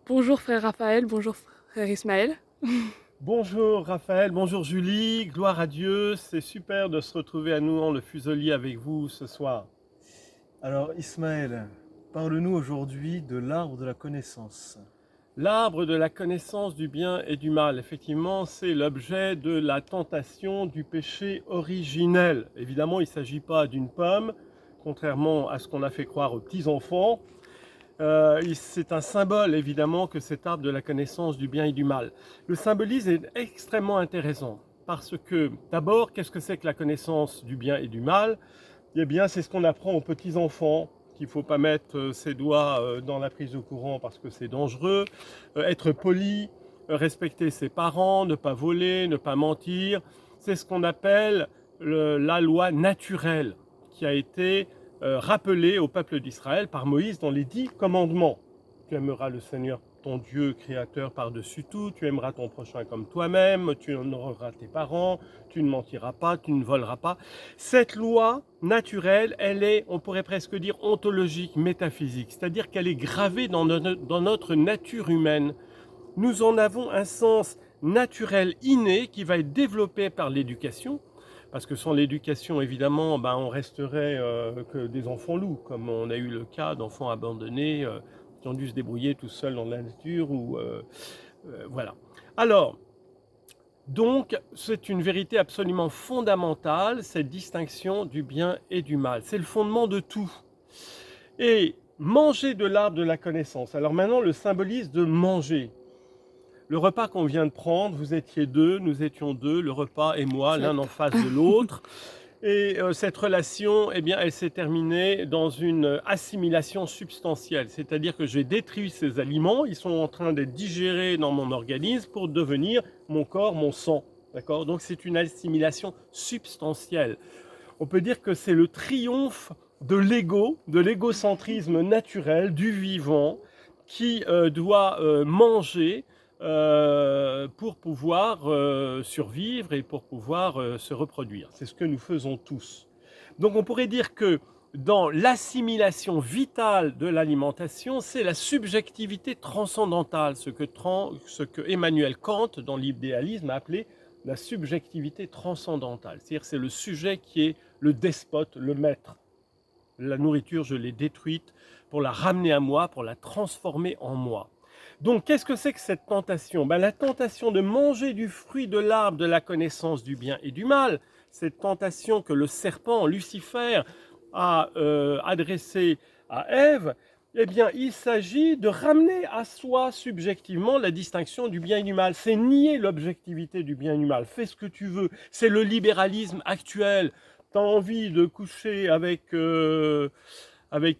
Bonjour frère Raphaël, bonjour frère Ismaël. Bonjour Raphaël, bonjour Julie, gloire à Dieu, c'est super de se retrouver à Nouan le Fuselier avec vous ce soir. Alors Ismaël, parle-nous aujourd'hui de l'arbre de la connaissance. L'arbre de la connaissance du bien et du mal, effectivement, c'est l'objet de la tentation du péché originel. Évidemment, il ne s'agit pas d'une pomme, contrairement à ce qu'on a fait croire aux petits-enfants. C'est un symbole, évidemment, que cet arbre de la connaissance du bien et du mal. Le symbolisme est extrêmement intéressant, parce que, d'abord, qu'est-ce que c'est que la connaissance du bien et du mal? Eh bien, c'est ce qu'on apprend aux petits-enfants, qu'il ne faut pas mettre ses doigts dans la prise de courant parce que c'est dangereux, être poli, respecter ses parents, ne pas voler, ne pas mentir. C'est ce qu'on appelle la loi naturelle qui a été rappelée au peuple d'Israël par Moïse dans les 10 commandements. Tu aimeras le Seigneur ton Dieu créateur par-dessus tout, tu aimeras ton prochain comme toi-même, tu honoreras tes parents, tu ne mentiras pas, tu ne voleras pas. Cette loi naturelle, elle est, on pourrait presque dire, ontologique, métaphysique, c'est-à-dire qu'elle est gravée dans notre nature humaine. Nous en avons un sens naturel inné qui va être développé par l'éducation, parce que sans l'éducation, évidemment, on resterait que des enfants loups, comme on a eu le cas d'enfants abandonnés qui ont dû se débrouiller tout seuls dans la nature. Voilà. Alors, donc, c'est une vérité absolument fondamentale, cette distinction du bien et du mal. C'est le fondement de tout. Et manger de l'arbre de la connaissance. Alors maintenant, le symbolisme de manger. Le repas qu'on vient de prendre, vous étiez deux, nous étions deux, le repas et moi, l'un en face de l'autre. Et cette relation, eh bien, elle s'est terminée dans une assimilation substantielle. C'est-à-dire que j'ai détruit ces aliments, ils sont en train d'être digérés dans mon organisme pour devenir mon corps, mon sang. D'accord? Donc c'est une assimilation substantielle. On peut dire que c'est le triomphe de l'ego, de l'égocentrisme naturel, du vivant, qui doit manger pour pouvoir survivre et pour pouvoir se reproduire. C'est ce que nous faisons tous. Donc on pourrait dire que dans l'assimilation vitale de l'alimentation, c'est la subjectivité transcendantale, ce que Emmanuel Kant, dans l'idéalisme, a appelé la subjectivité transcendantale. C'est-à-dire que c'est le sujet qui est le despote, le maître. La nourriture, je l'ai détruite pour la ramener à moi, pour la transformer en moi. Donc, qu'est-ce que c'est que cette tentation? La tentation de manger du fruit de l'arbre de la connaissance du bien et du mal, cette tentation que le serpent, Lucifer, a adressée à Ève, eh bien, il s'agit de ramener à soi subjectivement la distinction du bien et du mal. C'est nier l'objectivité du bien et du mal. Fais ce que tu veux. C'est le libéralisme actuel. Tu as envie de coucher avec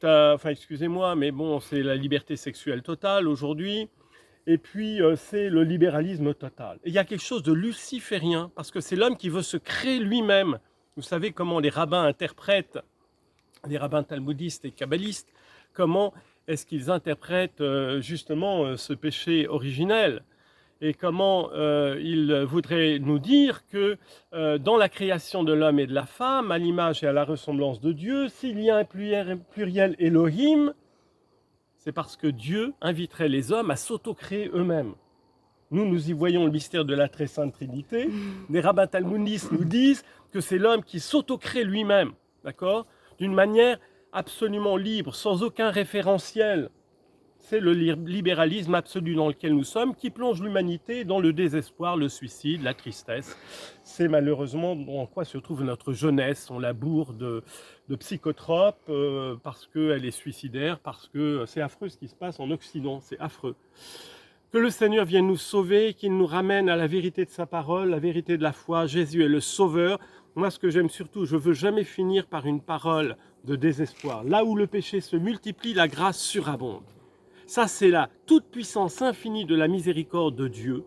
ta... Enfin, excusez-moi, mais bon, c'est la liberté sexuelle totale aujourd'hui. Et puis, c'est le libéralisme total. Et il y a quelque chose de luciférien, parce que c'est l'homme qui veut se créer lui-même. Vous savez comment les rabbins interprètent, les rabbins talmudistes et kabbalistes, comment est-ce qu'ils interprètent justement ce péché originel et comment il voudrait nous dire que dans la création de l'homme et de la femme, à l'image et à la ressemblance de Dieu, s'il y a un pluriel Elohim, c'est parce que Dieu inviterait les hommes à s'auto-créer eux-mêmes. Nous y voyons le mystère de la très sainte Trinité. Les rabbins talmudistes nous disent que c'est l'homme qui s'auto-crée lui-même, d'accord, d'une manière absolument libre, sans aucun référentiel. C'est le libéralisme absolu dans lequel nous sommes qui plonge l'humanité dans le désespoir, le suicide, la tristesse. C'est malheureusement dans quoi se trouve notre jeunesse. On la bourre de psychotropes parce qu'elle est suicidaire, parce que c'est affreux ce qui se passe en Occident, c'est affreux. Que le Seigneur vienne nous sauver, qu'il nous ramène à la vérité de sa parole, la vérité de la foi. Jésus est le sauveur. Moi, ce que j'aime surtout, je ne veux jamais finir par une parole de désespoir. Là où le péché se multiplie, la grâce surabonde. Ça, c'est la toute-puissance infinie de la miséricorde de Dieu,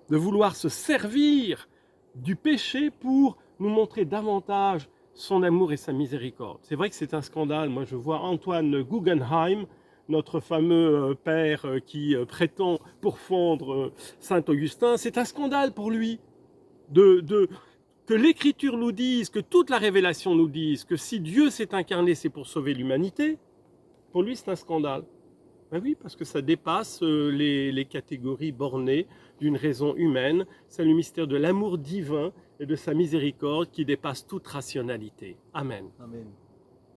de vouloir se servir du péché pour nous montrer davantage son amour et sa miséricorde. C'est vrai que c'est un scandale. Moi, je vois Antoine Guggenheim, notre fameux père qui prétend pourfendre Saint-Augustin. C'est un scandale pour lui que l'Écriture nous dise, que toute la révélation nous dise que si Dieu s'est incarné, c'est pour sauver l'humanité. Pour lui, c'est un scandale. Ben oui, parce que ça dépasse les catégories bornées d'une raison humaine. C'est le mystère de l'amour divin et de sa miséricorde qui dépasse toute rationalité. Amen. Amen.